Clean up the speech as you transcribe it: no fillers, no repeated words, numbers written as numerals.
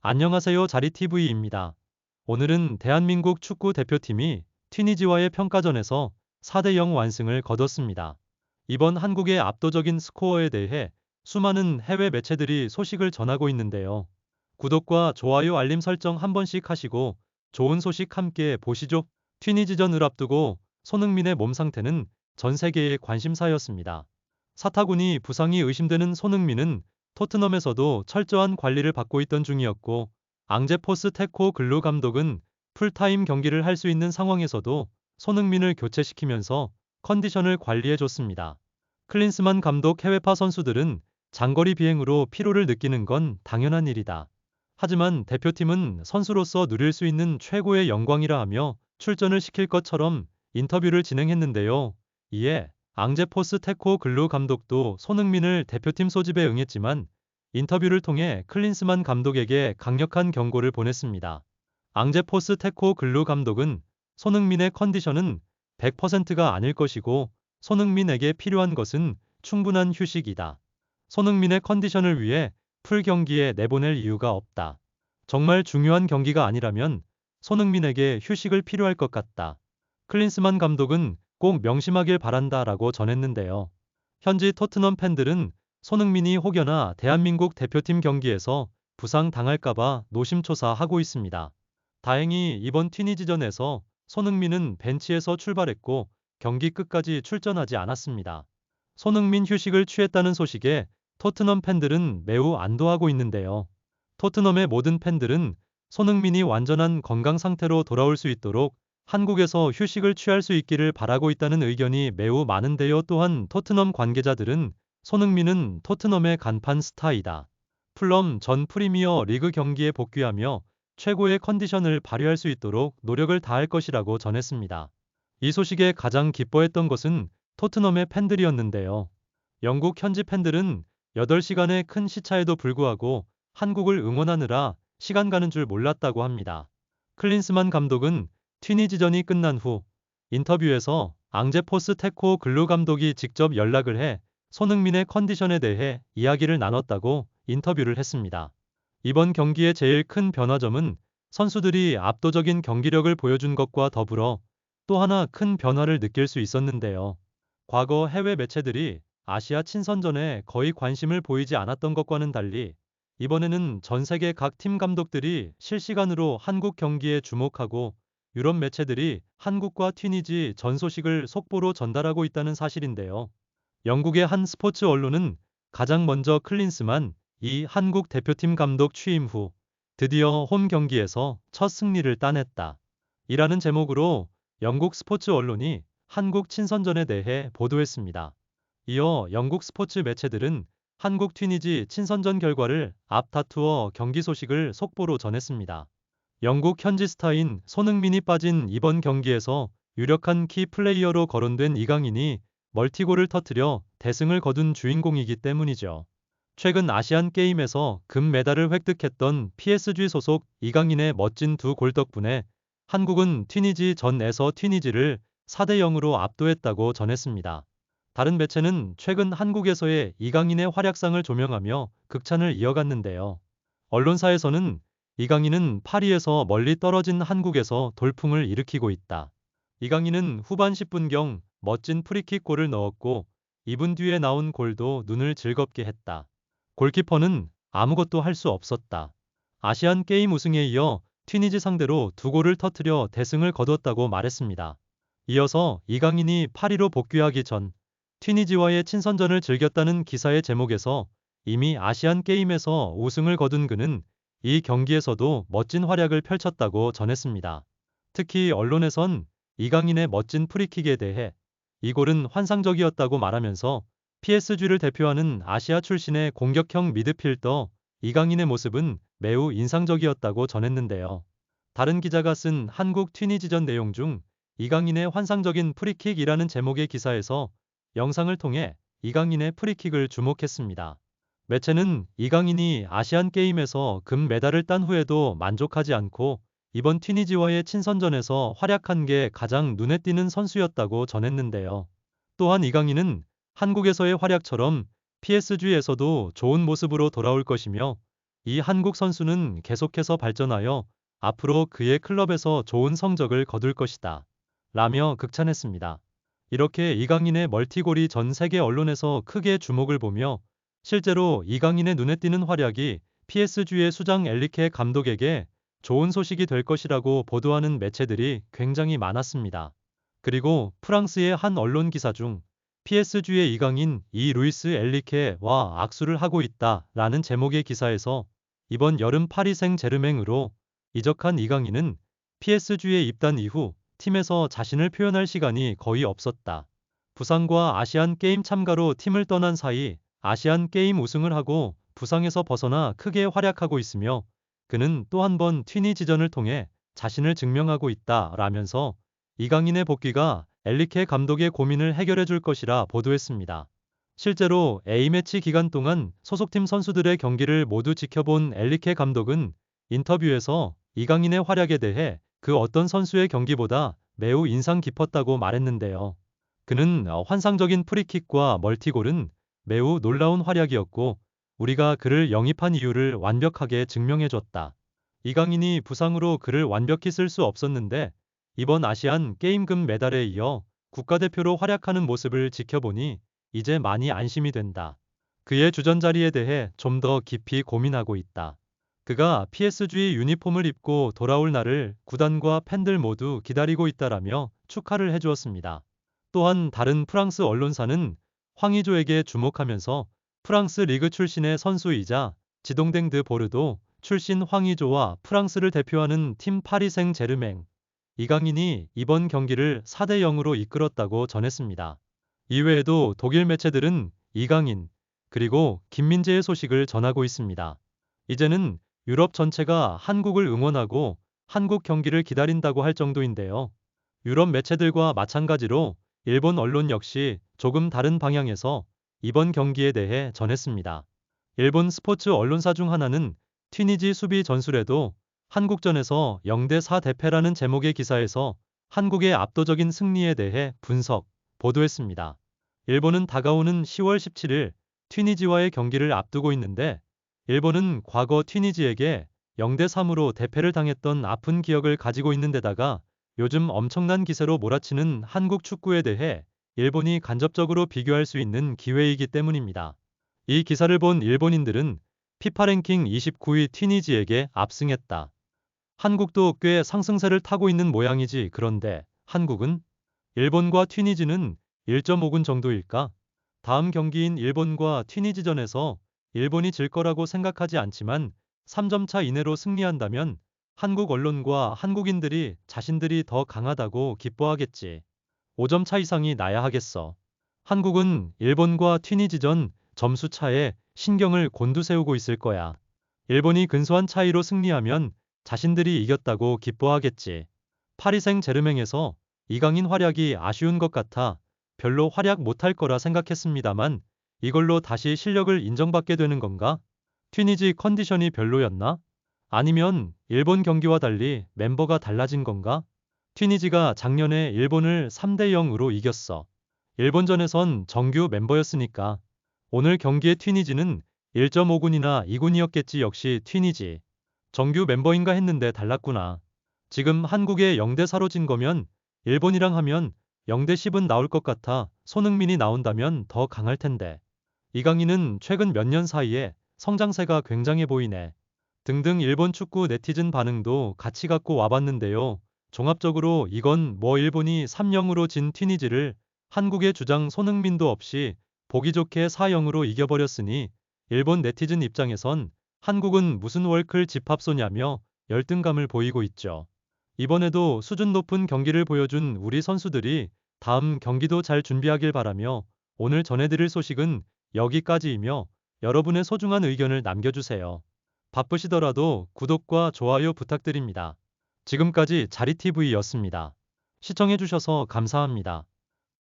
안녕하세요. 자리TV입니다. 오늘은 대한민국 축구 대표팀이 튀니지와의 평가전에서 4대0 완승을 거뒀습니다. 이번 한국의 압도적인 스코어에 대해 수많은 해외 매체들이 소식을 전하고 있는데요. 구독과 좋아요 알림 설정 한 번씩 하시고 좋은 소식 함께 보시죠. 튀니지전을 앞두고 손흥민의 몸 상태는 전 세계의 관심사였습니다. 사타구니 부상이 의심되는 손흥민은 토트넘에서도 철저한 관리를 받고 있던 중이었고, 앙제 포스테코글루 감독은 풀타임 경기를 할 수 있는 상황에서도 손흥민을 교체시키면서 컨디션을 관리해줬습니다. 클린스만 감독 해외파 선수들은 장거리 비행으로 피로를 느끼는 건 당연한 일이다. 하지만 대표팀은 선수로서 누릴 수 있는 최고의 영광이라 하며 출전을 시킬 것처럼 인터뷰를 진행했는데요. 이에 앙제 포스테코글루 감독도 손흥민을 대표팀 소집에 응했지만 인터뷰를 통해 클린스만 감독에게 강력한 경고를 보냈습니다. 앙제 포스테코글루 감독은 손흥민의 컨디션은 100%가 아닐 것이고 손흥민에게 필요한 것은 충분한 휴식이다. 손흥민의 컨디션을 위해 풀 경기에 내보낼 이유가 없다. 정말 중요한 경기가 아니라면 손흥민에게 휴식을 필요할 것 같다. 클린스만 감독은 꼭 명심하길 바란다라고 전했는데요. 현지 토트넘 팬들은 손흥민이 혹여나 대한민국 대표팀 경기에서 부상 당할까봐 노심초사하고 있습니다. 다행히 이번 튀니지전에서 손흥민은 벤치에서 출발했고 경기 끝까지 출전하지 않았습니다. 손흥민 휴식을 취했다는 소식에 토트넘 팬들은 매우 안도하고 있는데요. 토트넘의 모든 팬들은 손흥민이 완전한 건강 상태로 돌아올 수 있도록 한국에서 휴식을 취할 수 있기를 바라고 있다는 의견이 매우 많은데요. 또한 토트넘 관계자들은 손흥민은 토트넘의 간판 스타이다. 풀럼 전 프리미어 리그 경기에 복귀하며 최고의 컨디션을 발휘할 수 있도록 노력을 다할 것이라고 전했습니다. 이 소식에 가장 기뻐했던 것은 토트넘의 팬들이었는데요. 영국 현지 팬들은 8시간의 큰 시차에도 불구하고 한국을 응원하느라 시간 가는 줄 몰랐다고 합니다. 클린스만 감독은 튀니지전이 끝난 후 인터뷰에서 앙제 포스테코글루 감독이 직접 연락을 해 손흥민의 컨디션에 대해 이야기를 나눴다고 인터뷰를 했습니다. 이번 경기의 제일 큰 변화점은 선수들이 압도적인 경기력을 보여준 것과 더불어 또 하나 큰 변화를 느낄 수 있었는데요. 과거 해외 매체들이 아시아 친선전에 거의 관심을 보이지 않았던 것과는 달리 이번에는 전 세계 각 팀 감독들이 실시간으로 한국 경기에 주목하고 유럽 매체들이 한국과 튀니지 전 소식을 속보로 전달하고 있다는 사실인데요. 영국의 한 스포츠 언론은 가장 먼저 클린스만 이 한국 대표팀 감독 취임 후 드디어 홈 경기에서 첫 승리를 따냈다. 이라는 제목으로 영국 스포츠 언론이 한국 친선전에 대해 보도했습니다. 이어 영국 스포츠 매체들은 한국 튀니지 친선전 결과를 앞다투어 경기 소식을 속보로 전했습니다. 영국 현지 스타인 손흥민이 빠진 이번 경기에서 유력한 키 플레이어로 거론된 이강인이 멀티골을 터뜨려 대승을 거둔 주인공이기 때문이죠. 최근 아시안 게임에서 금메달을 획득했던 PSG 소속 이강인의 멋진 두 골 덕분에 한국은 튀니지 전에서 튀니지를 4대0으로 압도했다고 전했습니다. 다른 매체는 최근 한국에서의 이강인의 활약상을 조명하며 극찬을 이어갔는데요. 언론사에서는 이강인은 파리에서 멀리 떨어진 한국에서 돌풍을 일으키고 있다. 이강인은 후반 10분경 멋진 프리킥 골을 넣었고 2분 뒤에 나온 골도 눈을 즐겁게 했다. 골키퍼는 아무것도 할 수 없었다. 아시안 게임 우승에 이어 튀니지 상대로 두 골을 터뜨려 대승을 거뒀다고 말했습니다. 이어서 이강인이 파리로 복귀하기 전 튀니지와의 친선전을 즐겼다는 기사의 제목에서 이미 아시안 게임에서 우승을 거둔 그는 이 경기에서도 멋진 활약을 펼쳤다고 전했습니다. 특히 언론에선 이강인의 멋진 프리킥에 대해 이 골은 환상적이었다고 말하면서 PSG를 대표하는 아시아 출신의 공격형 미드필더 이강인의 모습은 매우 인상적이었다고 전했는데요. 다른 기자가 쓴 한국 튀니지전 내용 중 이강인의 환상적인 프리킥이라는 제목의 기사에서 영상을 통해 이강인의 프리킥을 주목했습니다. 매체는 이강인이 아시안 게임에서 금메달을 딴 후에도 만족하지 않고 이번 튀니지와의 친선전에서 활약한 게 가장 눈에 띄는 선수였다고 전했는데요. 또한 이강인은 한국에서의 활약처럼 PSG에서도 좋은 모습으로 돌아올 것이며 이 한국 선수는 계속해서 발전하여 앞으로 그의 클럽에서 좋은 성적을 거둘 것이다. 라며 극찬했습니다. 이렇게 이강인의 멀티골이 전 세계 언론에서 크게 주목을 보며 실제로 이강인의 눈에 띄는 활약이 PSG의 수장 엔리케 감독에게 좋은 소식이 될 것이라고 보도하는 매체들이 굉장히 많았습니다. 그리고 프랑스의 한 언론 기사 중 PSG의 이강인 이 루이스 엔리케와 악수를 하고 있다 라는 제목의 기사에서 이번 여름 파리 생제르맹으로 이적한 이강인은 PSG에 입단 이후 팀에서 자신을 표현할 시간이 거의 없었다. 부상과 아시안 게임 참가로 팀을 떠난 사이 아시안 게임 우승을 하고 부상에서 벗어나 크게 활약하고 있으며 그는 또 한 번 튀니지전을 통해 자신을 증명하고 있다 라면서 이강인의 복귀가 엔리케 감독의 고민을 해결해 줄 것이라 보도했습니다. 실제로 A매치 기간 동안 소속팀 선수들의 경기를 모두 지켜본 엔리케 감독은 인터뷰에서 이강인의 활약에 대해 그 어떤 선수의 경기보다 매우 인상 깊었다고 말했는데요. 그는 환상적인 프리킥과 멀티골은 매우 놀라운 활약이었고 우리가 그를 영입한 이유를 완벽하게 증명해줬다. 이강인이 부상으로 그를 완벽히 쓸 수 없었는데 이번 아시안 게임 금메달에 이어 국가대표로 활약하는 모습을 지켜보니 이제 많이 안심이 된다. 그의 주전 자리에 대해 좀 더 깊이 고민하고 있다. 그가 PSG 유니폼을 입고 돌아올 날을 구단과 팬들 모두 기다리고 있다라며 축하를 해주었습니다. 또한 다른 프랑스 언론사는 황의조에게 주목하면서 프랑스 리그 출신의 선수이자 지동댕 드 보르도 출신 황의조와 프랑스를 대표하는 팀 파리 생제르맹 이강인이 이번 경기를 4대 0으로 이끌었다고 전했습니다. 이외에도 독일 매체들은 이강인 그리고 김민재의 소식을 전하고 있습니다. 이제는 유럽 전체가 한국을 응원하고 한국 경기를 기다린다고 할 정도인데요. 유럽 매체들과 마찬가지로 일본 언론 역시 조금 다른 방향에서 이번 경기에 대해 전했습니다. 일본 스포츠 언론사 중 하나는 튀니지 수비 전술에도 한국전에서 0대4 대패라는 제목의 기사에서 한국의 압도적인 승리에 대해 분석, 보도했습니다. 일본은 다가오는 10월 17일 튀니지와의 경기를 앞두고 있는데 일본은 과거 튀니지에게 0대3으로 대패를 당했던 아픈 기억을 가지고 있는 데다가 요즘 엄청난 기세로 몰아치는 한국 축구에 대해 일본이 간접적으로 비교할 수 있는 기회이기 때문입니다. 이 기사를 본 일본인들은 피파 랭킹 29위 튀니지에게 압승했다. 한국도 꽤 상승세를 타고 있는 모양이지 그런데 한국은? 일본과 튀니지는 1.5군 정도일까? 다음 경기인 일본과 튀니지전에서 일본이 질 거라고 생각하지 않지만 3점 차 이내로 승리한다면 한국 언론과 한국인들이 자신들이 더 강하다고 기뻐하겠지. 5점 차 이상이 나야 하겠어. 한국은 일본과 튀니지전 점수 차에 신경을 곤두세우고 있을 거야. 일본이 근소한 차이로 승리하면 자신들이 이겼다고 기뻐하겠지. 파리 생제르맹에서 이강인 활약이 아쉬운 것 같아 별로 활약 못할 거라 생각했습니다만 이걸로 다시 실력을 인정받게 되는 건가? 튀니지 컨디션이 별로였나? 아니면 일본 경기와 달리 멤버가 달라진 건가? 튀니지가 작년에 일본을 3대 0으로 이겼어. 일본전에선 정규 멤버였으니까. 오늘 경기의 튀니지는 1.5군이나 2군이었겠지 역시 튀니지. 정규 멤버인가 했는데 달랐구나. 지금 한국에 0대4로 진 거면 일본이랑 하면 0대10은 나올 것 같아 손흥민이 나온다면 더 강할 텐데. 이강인은 최근 몇 년 사이에 성장세가 굉장해 보이네. 등등 일본 축구 네티즌 반응도 같이 갖고 와봤는데요. 종합적으로 이건 뭐 일본이 3-0으로 진 튀니지를 한국의 주장 손흥민도 없이 보기 좋게 4-0으로 이겨버렸으니 일본 네티즌 입장에선 한국은 무슨 월클 집합소냐며 열등감을 보이고 있죠. 이번에도 수준 높은 경기를 보여준 우리 선수들이 다음 경기도 잘 준비하길 바라며 오늘 전해드릴 소식은 여기까지이며 여러분의 소중한 의견을 남겨주세요. 바쁘시더라도 구독과 좋아요 부탁드립니다. 지금까지 자리TV였습니다. 시청해주셔서 감사합니다.